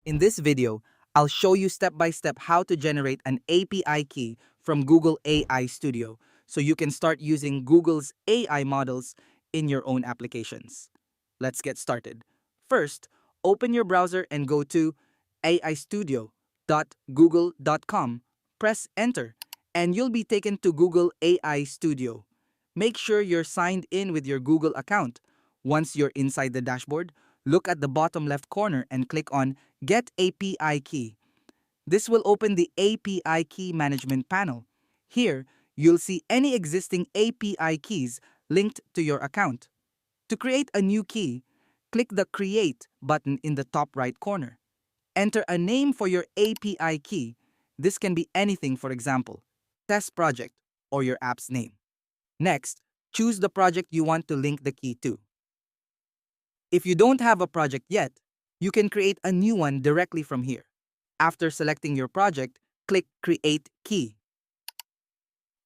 In this video, I'll show you step by step how to generate an API key from Google AI Studio so you can start using Google's AI models in your own applications. Let's get started. First, open your browser and go to aistudio.google.com. Press enter, and you'll be taken to Google AI Studio. Make sure you're signed in with your Google account. Once you're inside the dashboard, look at the bottom left corner and click on Get API Key. This will open the API Key Management panel. Here, you'll see any existing API keys linked to your account. To create a new key, click the Create button in the top right corner. Enter a name for your API key. This can be anything, for example, test project or your app's name. Next, choose the project you want to link the key to. If you don't have a project yet, you can create a new one directly from here. After selecting your project, click Create Key.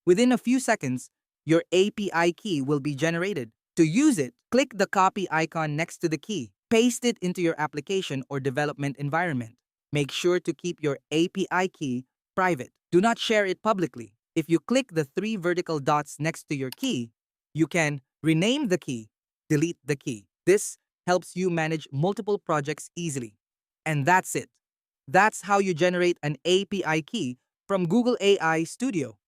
Within a few seconds, your API key will be generated. To use it, click the copy icon next to the key. Paste it into your application or development environment. Make sure to keep your API key private. Do not share it publicly. If you click the three vertical dots next to your key, you can rename the key, delete the key. This helps you manage multiple projects easily. And that's it. That's how you generate an API key from Google AI Studio.